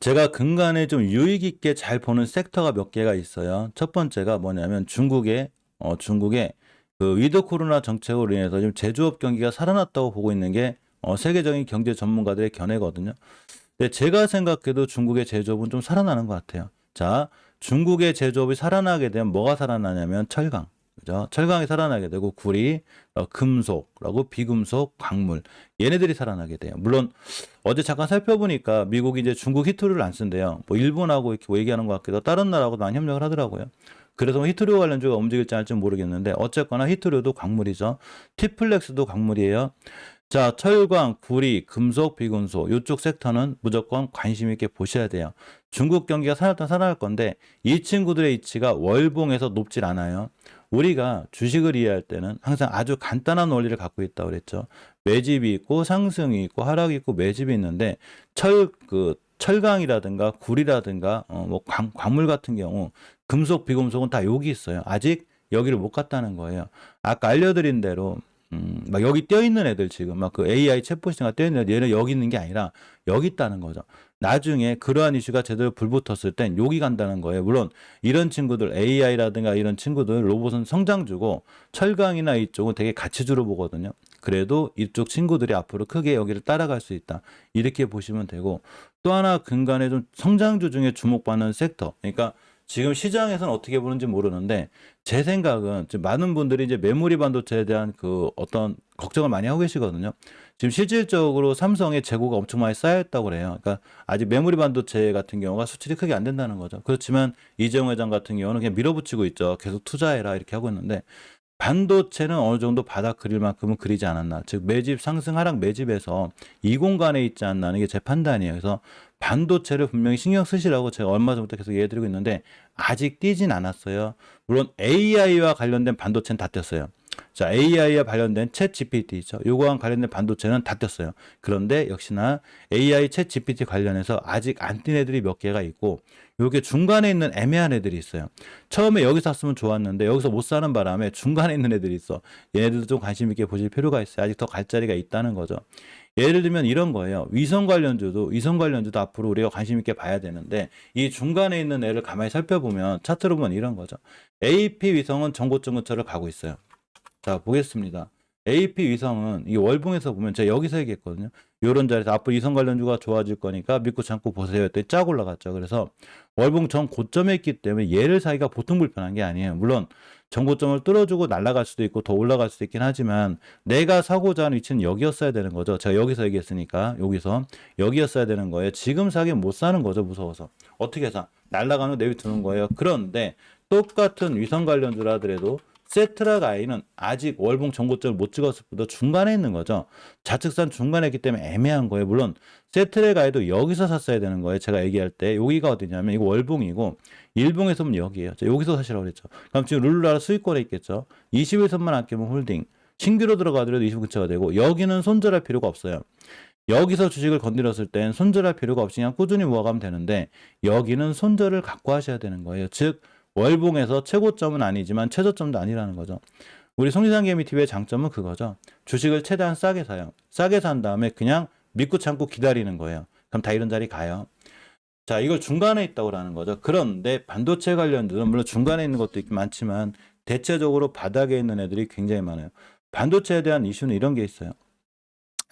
제가 근간에 좀 유익 있게 잘 보는 섹터가 몇 개가 있어요. 첫 번째가 뭐냐면 중국의 그 위드 코로나 정책으로 인해서 지금 제조업 경기가 살아났다고 보고 있는 게 세계적인 경제 전문가들의 견해거든요. 근데 제가 생각해도 중국의 제조업은 좀 살아나는 것 같아요. 자, 중국의 제조업이 살아나게 되면 뭐가 살아나냐면 철강. 그죠? 철강이 살아나게 되고 구리, 금속, 라고 비금속, 광물 얘네들이 살아나게 돼요. 물론 어제 잠깐 살펴보니까 미국이 이제 중국 히토류를 안 쓴대요. 뭐 일본하고 이렇게 뭐 얘기하는 것 같기도 하고 다른 나라하고도 많이 협력을 하더라고요. 그래서 뭐 히토류 관련주가 움직일지 않을지 모르겠는데 어쨌거나 히토류도 광물이죠. 티플렉스도 광물이에요. 자, 철광, 구리, 금속, 비금속 이쪽 섹터는 무조건 관심 있게 보셔야 돼요. 중국 경기가 살았다 살아날 건데 이 친구들의 이치가 월봉에서 높질 않아요. 우리가 주식을 이해할 때는 항상 아주 간단한 원리를 갖고 있다고 그랬죠. 매집이 있고 상승이 있고 하락이 있고 매집이 있는데 철강이라든가 구리라든가 뭐 광물 같은 경우 금속, 비금속은 다 여기 있어요. 아직 여기를 못 갔다는 거예요. 아까 알려드린 대로 막 여기 떼어있는 애들 지금 막 그 AI 챗봇이가 떼어있는 애들 얘는 여기 있는 게 아니라 여기 있다는 거죠. 나중에 그러한 이슈가 제대로 불붙었을 땐 여기 간다는 거예요. 물론 이런 친구들 AI라든가 이런 친구들 로봇은 성장주고 철강이나 이쪽은 되게 가치주로 보거든요. 그래도 이쪽 친구들이 앞으로 크게 여기를 따라갈 수 있다. 이렇게 보시면 되고 또 하나 근간에 좀 성장주 중에 주목받는 섹터. 그러니까 지금 시장에서는 어떻게 보는지 모르는데 제 생각은 지금 많은 분들이 이제 메모리 반도체에 대한 그 어떤 걱정을 많이 하고 계시거든요. 지금 실질적으로 삼성의 재고가 엄청 많이 쌓여있다고 그래요. 그러니까 아직 메모리 반도체 같은 경우가 수출이 크게 안 된다는 거죠. 그렇지만 이재용 회장 같은 경우는 그냥 밀어붙이고 있죠. 계속 투자해라 이렇게 하고 있는데 반도체는 어느 정도 바닥 그릴 만큼은 그리지 않았나. 즉 매집 상승 하락 매집에서 이 공간에 있지 않나는 게 제 판단이에요. 그래서 반도체를 분명히 신경 쓰시라고 제가 얼마 전부터 계속 얘기해드리고 있는데 아직 뛰진 않았어요. 물론 AI와 관련된 반도체는 다 떴어요. 자, AI와 관련된 챗 GPT 있죠. 요거와 관련된 반도체는 다 떴어요. 그런데 역시나 AI 챗 GPT 관련해서 아직 안 뛴 애들이 몇 개가 있고 요게 중간에 있는 애매한 애들이 있어요. 처음에 여기 샀으면 좋았는데 여기서 못 사는 바람에 중간에 있는 애들이 있어. 얘네들도 좀 관심 있게 보실 필요가 있어요. 아직 더 갈 자리가 있다는 거죠. 예를 들면 이런 거예요. 위성 관련주도 앞으로 우리가 관심 있게 봐야 되는데 이 중간에 있는 애를 가만히 살펴보면 차트로 보면 이런 거죠. AP 위성은 정고점 근처를 가고 있어요. 자, 보겠습니다. AP 위성은 이 월봉에서 보면 제가 여기서 얘기했거든요. 이런 자리에서 앞으로 위성 관련주가 좋아질 거니까 믿고 참고 보세요 했더니 쫙 올라갔죠. 그래서 월봉 전 고점에 있기 때문에 얘를 사기가 보통 불편한 게 아니에요. 물론 전고점을 뚫어주고 날아갈 수도 있고 더 올라갈 수도 있긴 하지만 내가 사고자 하는 위치는 여기였어야 되는 거죠. 제가 여기서 얘기했으니까 여기였어야 되는 거예요. 지금 사기는 못 사는 거죠. 무서워서. 어떻게 사? 날아가는 내비 두는 거예요. 그런데 똑같은 위성 관련주라 하더라도 세트락 아이는 아직 월봉 전고점을 못 찍었을 뿐더 중간에 있는 거죠. 좌측선 중간에 있기 때문에 애매한 거예요. 물론 세트랙 아이도 여기서 샀어야 되는 거예요. 제가 얘기할 때 여기가 어디냐면 이거 월봉이고 일봉에서 보면 여기예요. 여기서 사시라고 그랬죠. 그럼 지금 룰루라라 수익권에 있겠죠. 21선만 안 깨면 홀딩. 신규로 들어가더라도 20 근처가 되고 여기는 손절할 필요가 없어요. 여기서 주식을 건드렸을 땐 손절할 필요가 없이 그냥 꾸준히 모아가면 되는데 여기는 손절을 갖고 하셔야 되는 거예요. 즉 월봉에서 최고점은 아니지만 최저점도 아니라는 거죠. 우리 송지상개미TV의 장점은 그거죠. 주식을 최대한 싸게 사요. 싸게 산 다음에 그냥 믿고 참고 기다리는 거예요. 그럼 다 이런 자리 가요. 자, 이걸 중간에 있다고 하는 거죠. 그런데 반도체 관련주는 물론 중간에 있는 것도 있긴 많지만 대체적으로 바닥에 있는 애들이 굉장히 많아요. 반도체에 대한 이슈는 이런 게 있어요.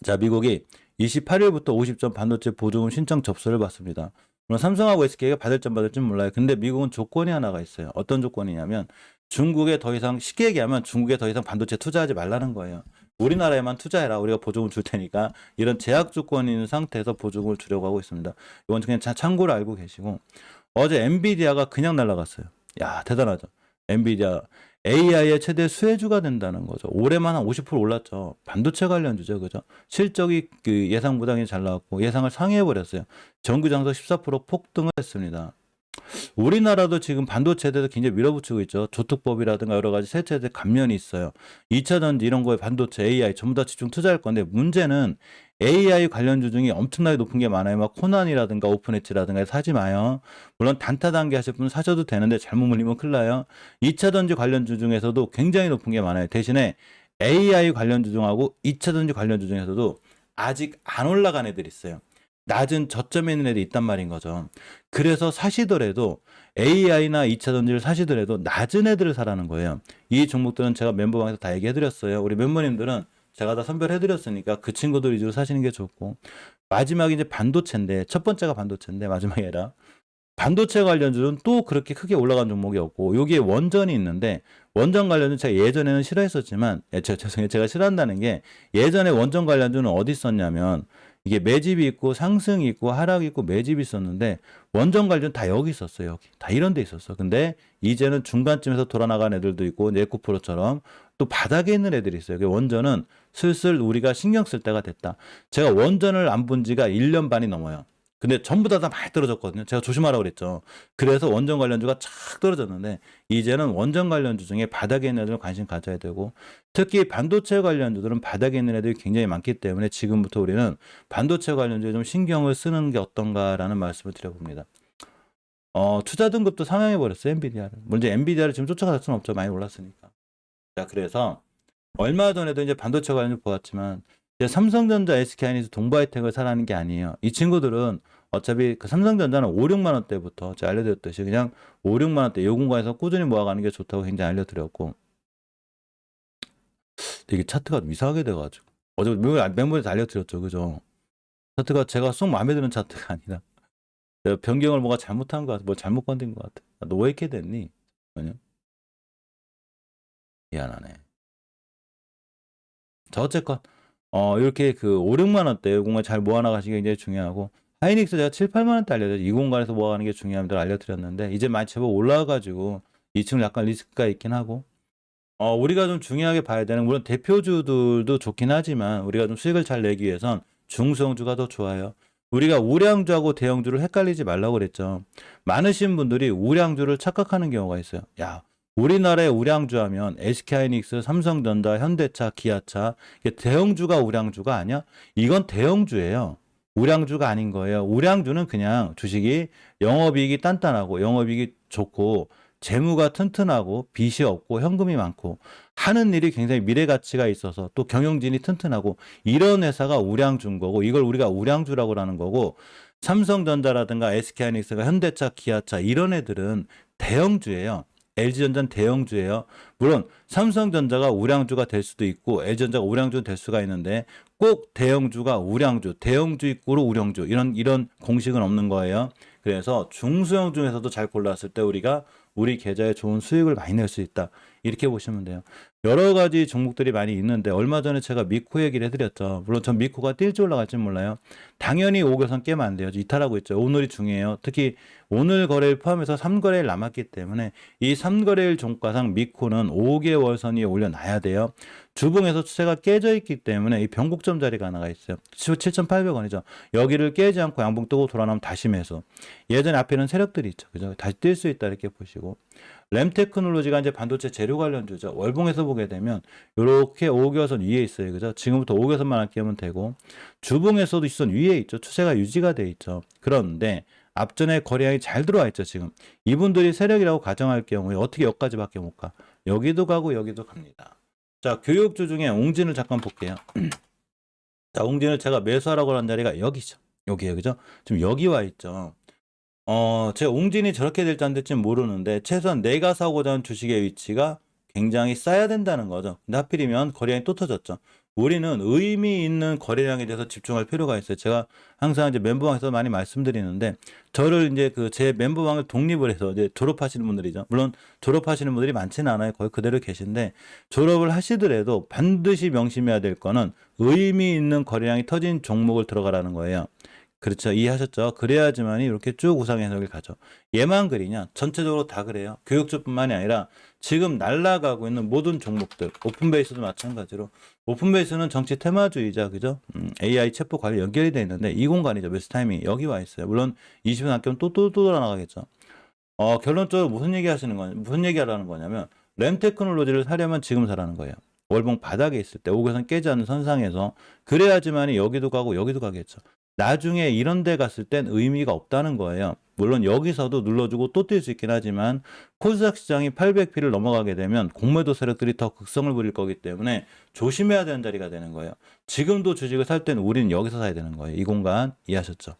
자, 미국이 28일부터 50점 반도체 보조금 신청 접수를 받습니다. 물론 삼성하고 SK가 받을지 몰라요. 근데 미국은 조건이 하나가 있어요. 어떤 조건이냐면 중국에 더 이상 쉽게 얘기하면 중국에 더 이상 반도체 투자하지 말라는 거예요. 우리나라에만 투자해라. 우리가 보조금 줄 테니까 이런 제약 조건이 있는 상태에서 보조금을 주려고 하고 있습니다. 이건 그냥 참고로 알고 계시고 어제 엔비디아가 그냥 날아갔어요. 야, 대단하죠. 엔비디아 AI의 최대 수혜주가 된다는 거죠. 올해만 한 50% 올랐죠. 반도체 관련주죠. 그죠? 실적이 그 예상보다 잘 나왔고 예상을 상회해버렸어요. 정규 장서 14% 폭등을 했습니다. 우리나라도 지금 반도체에 대해서 굉장히 밀어붙이고 있죠. 조특법이라든가 여러 가지 세체들 감면이 있어요. 2차 전지 이런 거에 반도체, AI 전부 다 집중 투자할 건데 문제는 AI 관련주 중에 엄청나게 높은 게 많아요. 막 코난이라든가 오픈엣지라든가 사지 마요. 물론 단타 단계 하실 분은 사셔도 되는데 잘못 물리면 큰일 나요. 2차 전지 관련주 중에서도 굉장히 높은 게 많아요. 대신에 AI 관련주 중하고 2차 전지 관련주 중에서도 아직 안 올라간 애들이 있어요. 낮은 저점에 있는 애들이 있단 말인 거죠. 그래서 사시더라도 AI나 2차 전지를 사시더라도 낮은 애들을 사라는 거예요. 이 종목들은 제가 멤버방에서 다 얘기해드렸어요. 우리 멤버님들은 제가 다 선별해드렸으니까 그 친구들 위주로 사시는 게 좋고, 마지막에 이제 반도체인데, 첫 번째가 반도체인데 마지막이 아니라 반도체 관련주는 또 그렇게 크게 올라간 종목이 없고, 여기에 원전이 있는데, 원전 관련주 제가 예전에는 싫어했었지만, 죄송해요. 제가 싫어한다는 게, 예전에 원전 관련주는 어디 있었냐면, 이게 매집이 있고 상승이 있고 하락이 있고 매집이 있었는데, 원전 관련 다 여기 있었어요. 여기 다 이런 데 있었어. 근데 이제는 중간쯤에서 돌아나간 애들도 있고, 네코프로처럼 또 바닥에 있는 애들이 있어요. 원전은 슬슬 우리가 신경 쓸 때가 됐다. 제가 원전을 안 본 지가 1년 반이 넘어요. 근데 전부 다 많이 떨어졌거든요. 제가 조심하라고 그랬죠. 그래서 원전 관련주가 착 떨어졌는데, 이제는 원전 관련주 중에 바닥에 있는 애들 관심 가져야 되고, 특히 반도체 관련주들은 바닥에 있는 애들이 굉장히 많기 때문에 지금부터 우리는 반도체 관련주에 좀 신경을 쓰는 게 어떤가라는 말씀을 드려봅니다. 투자 등급도 상향해버렸어요. 엔비디아를. 문제 엔비디아를 지금 쫓아갈 수는 없죠. 많이 올랐으니까. 자, 그래서 얼마 전에도 이제 반도체 관련주 보았지만, 이제 삼성전자, SK하이닉스, 동바이텍을 사라는 게 아니에요. 이 친구들은 어차피 그 삼성전자는 5, 6만 원대부터 제가 알려드렸듯이 그냥 5, 6만 원대 요 공간에서 꾸준히 모아가는 게 좋다고 굉장히 알려드렸고, 이게 차트가 이상하게 돼가지고 어제 멤버에서 알려드렸죠. 그죠? 차트가 제가 쏙 마음에 드는 차트가 아니라 내가 변경을 뭐가 잘못한 것 같아. 뭐 잘못 건든 것 같아. 너 왜 이렇게 됐니? 미안하네. 자, 어쨌건 이렇게 그 5, 6만 원대 공간 잘 모아나가시는 게 굉장히 중요하고, 하이닉스 제가 7, 8만 원대 알려드렸죠. 이 공간에서 모아가는 게 중요합니다. 알려드렸는데, 이제 많이 제법 올라와가지고 이 친구 약간 리스크가 있긴 하고, 우리가 좀 중요하게 봐야 되는, 물론 대표주들도 좋긴 하지만 우리가 좀 수익을 잘 내기 위해선 중소형주가 더 좋아요. 우리가 우량주하고 대형주를 헷갈리지 말라고 그랬죠. 많으신 분들이 우량주를 착각하는 경우가 있어요. 야, 우리나라의 우량주 하면 SK하이닉스, 삼성전자, 현대차, 기아차, 이게 대형주가 우량주가 아니야? 이건 대형주예요. 우량주가 아닌 거예요. 우량주는 그냥 주식이 영업이익이 단단하고 영업이익이 좋고 재무가 튼튼하고 빚이 없고 현금이 많고 하는 일이 굉장히 미래 가치가 있어서 또 경영진이 튼튼하고 이런 회사가 우량주인 거고, 이걸 우리가 우량주라고 하는 거고, 삼성전자라든가 SK하이닉스가 현대차, 기아차 이런 애들은 대형주예요. LG전자는 대형주예요. 물론 삼성전자가 우량주가 될 수도 있고 LG전자가 우량주가 될 수가 있는데, 꼭 대형주가 우량주, 대형주 이꼬르 우량주 이런 공식은 없는 거예요. 그래서 중소형 중에서도 잘 골랐을 때 우리가 우리 계좌에 좋은 수익을 많이 낼 수 있다. 이렇게 보시면 돼요. 여러 가지 종목들이 많이 있는데, 얼마 전에 제가 미코 얘기를 해드렸죠. 물론 전 미코가 뛸지 올라갈지 몰라요. 당연히 5개선 깨면 안 돼요. 이탈하고 있죠. 오늘이 중요해요. 특히 오늘 거래일 포함해서 3거래일 남았기 때문에 이 3거래일 종가상 미코는 5개월 선 위에 올려놔야 돼요. 주봉에서 추세가 깨져 있기 때문에 이 변곡점 자리가 하나가 있어요. 7,800원이죠. 여기를 깨지 않고 양봉 뜨고 돌아나면 다시 매수. 예전에 앞에는 세력들이 있죠. 그죠? 다시 뛸 수 있다 이렇게 보시고, 램테크놀로지가 이제 반도체 재료 관련주죠. 월봉에서 보게 되면 이렇게 5개선 위에 있어요. 그죠? 지금부터 5개선만 안 깨면 되고, 주봉에서도 있선 위에 있죠. 추세가 유지가 돼 있죠. 그런데 앞전에 거래량이 잘 들어와 있죠. 지금 이분들이 세력이라고 가정할 경우에 어떻게 여기까지밖에 못 가? 여기도 가고 여기도 갑니다. 자, 교육주 중에 웅진을 잠깐 볼게요. 자, 웅진을 제가 매수하라고 하는 자리가 여기죠. 여기에요. 그죠? 지금 여기 와 있죠. 제가 웅진이 저렇게 될지 안 될지 모르는데, 최소한 내가 사고자 하는 주식의 위치가 굉장히 싸야 된다는 거죠. 근데 하필이면 거래량이 또 터졌죠. 우리는 의미 있는 거래량에 대해서 집중할 필요가 있어요. 제가 항상 이제 멤버방에서 많이 말씀드리는데, 저를 이제 그 제 멤버방을 독립을 해서 이제 졸업하시는 분들이죠. 물론 졸업하시는 분들이 많지는 않아요. 거의 그대로 계신데, 졸업을 하시더라도 반드시 명심해야 될 거는 의미 있는 거래량이 터진 종목을 들어가라는 거예요. 그렇죠. 이해하셨죠? 그래야지만이 이렇게 쭉 우상 해석을 가죠. 얘만 그리냐? 전체적으로 다 그래요. 교육주뿐만이 아니라 지금 날아가고 있는 모든 종목들, 오픈베이스도 마찬가지로. 오픈베이스는 정치 테마주의자, 그죠? AI 챗봇 관리 연결이 돼 있는데 이 공간이죠. 매수 타이밍 여기 와 있어요. 물론 20분 아끼면 또 돌아나가겠죠. 결론적으로 무슨 얘기하라는 거냐면, 램테크놀로지를 사려면 지금 사라는 거예요. 월봉 바닥에 있을 때 5개선 깨지 않는 선상에서, 그래야지만이 여기도 가고 여기도 가겠죠. 나중에 이런 데 갔을 땐 의미가 없다는 거예요. 물론 여기서도 눌러주고 또 뛸 수 있긴 하지만 코스닥 시장이 800P를 넘어가게 되면 공매도 세력들이 더 극성을 부릴 거기 때문에 조심해야 되는 자리가 되는 거예요. 지금도 주식을 살 때는 우리는 여기서 사야 되는 거예요. 이 공간 이해하셨죠?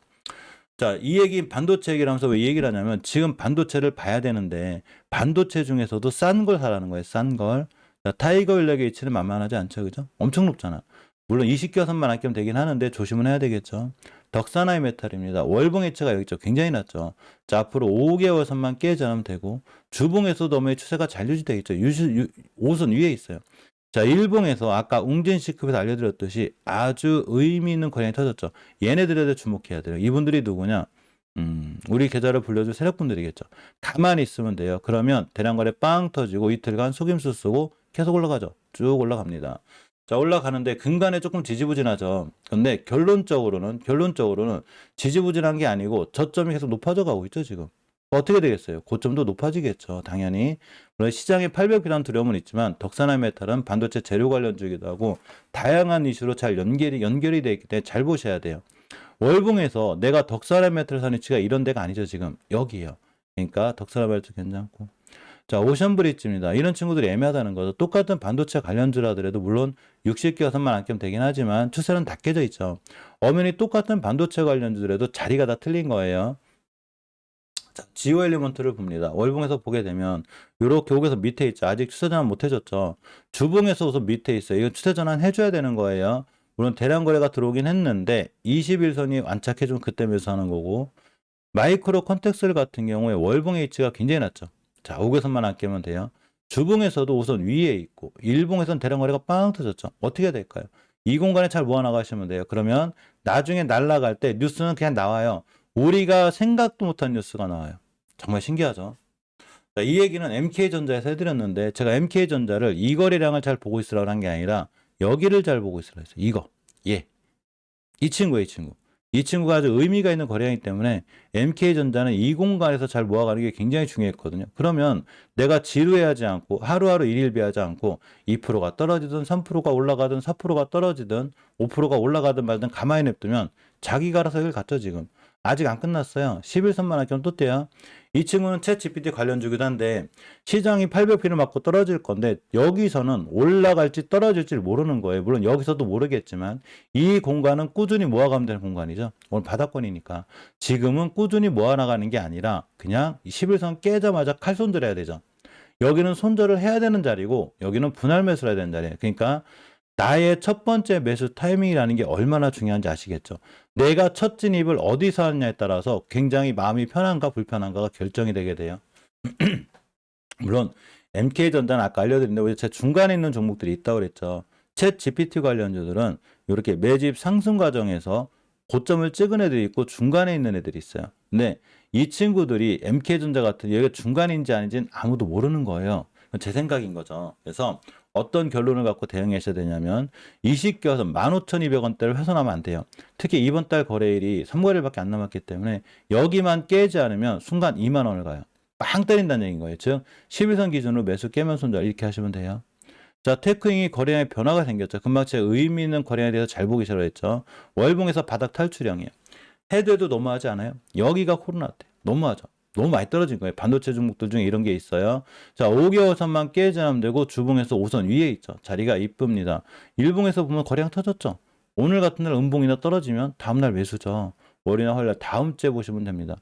자, 이 얘기 반도체 얘기를 하면서 왜 이 얘기를 하냐면 지금 반도체를 봐야 되는데 반도체 중에서도 싼 걸 사라는 거예요. 싼 걸. 자, 타이거 일렉의 위치는 만만하지 않죠. 그죠? 엄청 높잖아. 물론 20개선만 안 끼면 되긴 하는데 조심은 해야 되겠죠. 덕산하이 메탈입니다. 월봉 해체가 여기 있죠. 굉장히 낮죠. 자, 앞으로 5개월 선만 깨지 않으면 되고 주봉에서도 어머니 추세가 잘 유지되어 있죠. 5선 위에 있어요. 자, 일봉에서 아까 웅진시급에서 알려드렸듯이 아주 의미 있는 거래량이 터졌죠. 얘네들에 주목해야 돼요. 이분들이 누구냐? 우리 계좌를 불려줄 세력분들이겠죠. 가만히 있으면 돼요. 그러면 대량거래 빵 터지고 이틀간 속임수 쓰고 계속 올라가죠. 쭉 올라갑니다. 자, 올라가는데 근간에 조금 지지부진하죠. 근데 결론적으로는 지지부진한 게 아니고 저점이 계속 높아져 가고 있죠, 지금. 어떻게 되겠어요? 고점도 높아지겠죠, 당연히. 물론 시장에 800이라는 두려움은 있지만 덕산화 메탈은 반도체 재료 관련주이기도 하고 다양한 이슈로 잘 연결이 되어 있기 때문에 잘 보셔야 돼요. 월봉에서 내가 덕산화 메탈 산 위치가 이런 데가 아니죠, 지금. 여기에요. 그러니까 덕산화 메탈 괜찮고. 자, 오션브리지입니다. 이런 친구들이 애매하다는 거죠. 똑같은 반도체 관련주라더라도 물론 60개선만 안 끼면 되긴 하지만 추세는 다 깨져 있죠. 엄연히 똑같은 반도체 관련주더라도 자리가 다 틀린 거예요. 자, 지오 엘리먼트를 봅니다. 월봉에서 보게 되면 이렇게 여기서 밑에 있죠. 아직 추세 전환 못 해줬죠. 주봉에서 우선 밑에 있어요. 이건 추세 전환 해줘야 되는 거예요. 물론 대량 거래가 들어오긴 했는데 21선이 안착해주면 그때 매수하는 거고 마이크로 컨텍스 같은 경우에 월봉의 위치가 굉장히 낮죠. 자, 5개선만 안 깨면 돼요. 주봉에서도 우선 위에 있고 일봉에선 대량 거래가 빵 터졌죠. 어떻게 될까요? 이 공간에 잘 모아나가시면 돼요. 그러면 나중에 날아갈 때 뉴스는 그냥 나와요. 우리가 생각도 못한 뉴스가 나와요. 정말 신기하죠. 자, 이 얘기는 MK전자에서 해드렸는데 제가 MK전자를 이 거래량을 잘 보고 있으라고 한 게 아니라 여기를 잘 보고 있으라고 했어요. 이거. 예. 이 친구예요, 이 친구. 이 친구가 아주 의미가 있는 거래량이기 때문에 MK전자는 이 공간에서 잘 모아가는 게 굉장히 중요했거든요. 그러면 내가 지루해하지 않고 하루하루 일일비하지 않고 2%가 떨어지든 3%가 올라가든 4%가 떨어지든 5%가 올라가든 말든 가만히 냅두면 자기가 알아서 여기를 갔죠, 지금. 아직 안 끝났어요. 11선만 할겸 또 떼요. 이 친구는 챗 GPT 관련주기도 한데 시장이 800P를 맞고 떨어질 건데 여기서는 올라갈지 떨어질지 모르는 거예요. 물론 여기서도 모르겠지만 이 공간은 꾸준히 모아가면 되는 공간이죠. 오늘 바닥권이니까. 지금은 꾸준히 모아나가는 게 아니라 그냥 11선 깨자마자 칼손 들어야 되죠. 여기는 손절을 해야 되는 자리고 여기는 분할 매수를 해야 되는 자리예요. 그러니까 나의 첫 번째 매수 타이밍이라는 게 얼마나 중요한지 아시겠죠? 내가 첫 진입을 어디서 하느냐에 따라서 굉장히 마음이 편한가 불편한가가 결정이 되게 돼요. 물론 MK전자는 아까 알려드렸는데 제 중간에 있는 종목들이 있다고 그랬죠. 챗 GPT 관련주들은 이렇게 매집 상승 과정에서 고점을 찍은 애들이 있고 중간에 있는 애들이 있어요. 근데 이 친구들이 MK전자 같은 여기가 중간인지 아닌지는 아무도 모르는 거예요. 제 생각인 거죠. 그래서 어떤 결론을 갖고 대응하셔야 되냐면 20개선 15,200원대를 훼손하면 안 돼요. 특히 이번 달 거래일이 3거래일밖에 안 남았기 때문에 여기만 깨지 않으면 순간 2만 원을 가요. 빵 때린다는 얘기인 거예요. 즉 11선 기준으로 매수 깨면 손절 이렇게 하시면 돼요. 자, 테크잉이 거래량에 변화가 생겼죠. 금방 제가 의미 있는 거래량에 대해서 잘 보기 시작했죠. 월봉에서 바닥 탈출형이에요. 해도 너무하지 않아요? 여기가 코로나 때 너무하죠. 너무 많이 떨어진 거예요. 반도체 종목들 중에 이런 게 있어요. 자, 5개월 선만 깨지 않으면 되고 주봉에서 5선 위에 있죠. 자리가 이쁩니다. 일봉에서 보면 거래량 터졌죠. 오늘 같은 날 음봉이나 떨어지면 다음날 매수죠. 월이나 화요일 다음 주에 보시면 됩니다.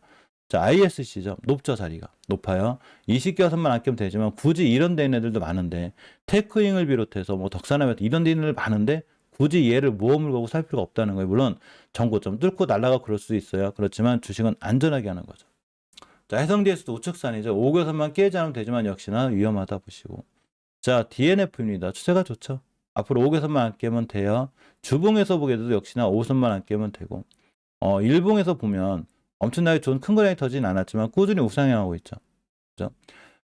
자, ISC죠. 높죠, 자리가. 높아요. 20개월 선만 안 깨면 되지만 굳이 이런 데 있는 애들도 많은데 테크잉을 비롯해서 뭐 덕산하면 이런 데 있는 애들 많은데 굳이 얘를 모험을 걸고 살 필요가 없다는 거예요. 물론 정고점 뚫고 날아가 그럴 수도 있어요. 그렇지만 주식은 안전하게 하는 거죠. 자, 해성DS도 우측산이죠. 5개선만 깨지 않으면 되지만 역시나 위험하다 보시고. 자, DNF입니다. 추세가 좋죠. 앞으로 5개선만 안 깨면 돼요. 주봉에서 보게 돼도 역시나 5선만 안 깨면 되고. 일봉에서 보면 엄청나게 좋은 큰 거량이 터지진 않았지만 꾸준히 우상향하고 있죠. 그죠?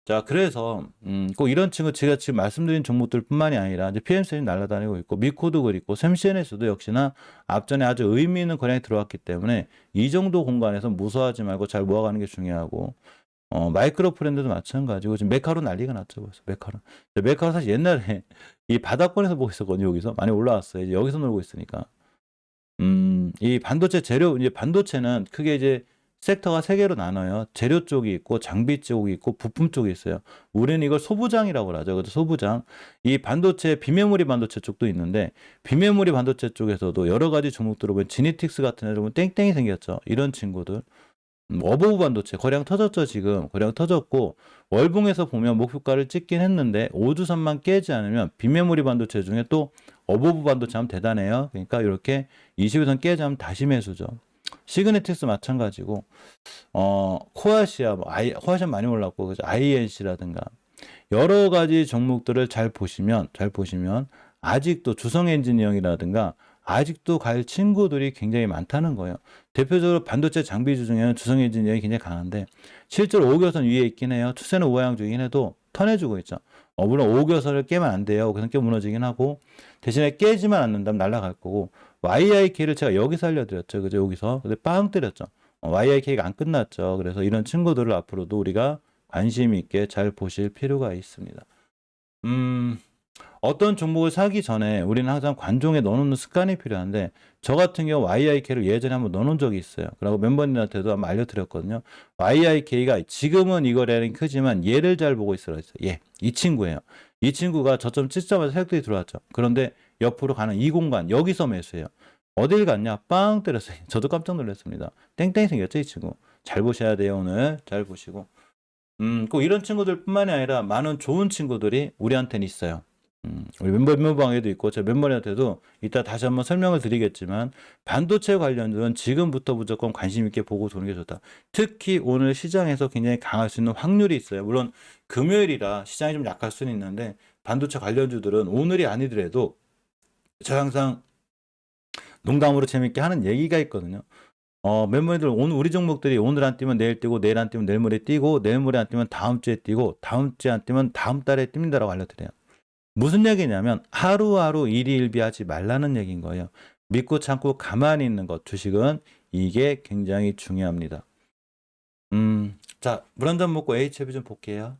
자, 그래서 꼭 이런 친구 제가 지금 말씀드린 종목들 뿐만이 아니라 이제 PMC는 날아다니고 있고 미코도 그리고 샘CNS도 역시나 앞전에 아주 의미 있는 거량이 들어왔기 때문에 이 정도 공간에서 무서워하지 말고 잘 모아가는 게 중요하고 마이크로 프렌드도 마찬가지고 지금 메카로 난리가 났죠. 벌써 메카로 사실 옛날에 이 바닥권에서 보고 있었거든요. 여기서 많이 올라왔어요. 이제 여기서 놀고 있으니까 이 반도체 재료 이제 반도체는 크게 이제 섹터가 세 개로 나눠요. 재료 쪽이 있고 장비 쪽이 있고 부품 쪽이 있어요. 우리는 이걸 소부장이라고 하죠. 그래서 소부장. 이 반도체 비메모리 반도체 쪽도 있는데 비메모리 반도체 쪽에서도 여러 가지 종목들을 보면 지니틱스 같은 애들 보면 땡땡이 생겼죠. 이런 친구들. 어버브 반도체 거량 터졌죠. 지금 거량 터졌고 월봉에서 보면 목표가를 찍긴 했는데 5주선만 깨지 않으면 비메모리 반도체 중에 또 어버브 반도체 하면 대단해요. 그러니까 이렇게 20일선 깨지 않으면 다시 매수죠. 시그네틱스 마찬가지고 코아시아 코아시아 많이 올랐고 그죠? INC라든가 여러 가지 종목들을 잘 보시면 아직도 주성 엔지니어링이라든가 아직도 갈 친구들이 굉장히 많다는 거예요. 대표적으로 반도체 장비주 중에는 주성 엔지니어링이 굉장히 강한데 실제로 5개선 위에 있긴 해요. 추세는 우하향 중이긴 해도 턴해주고 있죠. 물론 5개선을 깨면 안 돼요. 그래서 깨 무너지긴 하고 대신에 깨지만 않는다면 날아갈 거고 YIK를 제가 여기서 알려드렸죠. 그죠? 여기서. 근데 빵 때렸죠. YIK가 안 끝났죠. 그래서 이런 친구들을 앞으로도 우리가 관심 있게 잘 보실 필요가 있습니다. 어떤 종목을 사기 전에 우리는 항상 관종에 넣어놓는 습관이 필요한데 저 같은 경우 YIK를 예전에 한번 넣어놓은 적이 있어요. 그리고 멤버님한테도 한번 알려드렸거든요. YIK가 지금은 이 거래량이 크지만 얘를 잘 보고 있으라 했어요. 얘, 이 친구예요. 이 친구가 저점 찍자마자 세력들이 들어왔죠. 그런데 옆으로 가는 이 공간 여기서 매수해요. 어딜 갔냐? 빵 때렸어요. 저도 깜짝 놀랐습니다. 땡땡이 생겼죠, 이 친구. 잘 보셔야 돼요, 오늘. 잘 보시고. 꼭 이런 친구들뿐만이 아니라 많은 좋은 친구들이 우리한테는 있어요. 우리 멤버방에도 있고 제 멤버한테도 이따 다시 한번 설명을 드리겠지만 반도체 관련주는 지금부터 무조건 관심 있게 보고 도는 게 좋다. 특히 오늘 시장에서 굉장히 강할 수 있는 확률이 있어요. 물론 금요일이라 시장이 좀 약할 수는 있는데 반도체 관련주들은 오늘이 아니더라도 제가 항상 농담으로 재밌게 하는 얘기가 있거든요. 멤버들 오늘 우리 종목들이 오늘 안 뛰면 내일 뛰고 내일 안 뛰면 내일 모레 뛰고 내일 모레 안 뛰면 다음 주에 뛰고 다음 주에 안 뛰면 다음 달에 뛴다라고 알려드려요. 무슨 얘기냐면 하루하루 일희일비하지 말라는 얘기인 거예요. 믿고 참고 가만히 있는 것 주식은 이게 굉장히 중요합니다. 자, 물 한 잔 먹고 HF 좀 볼게요.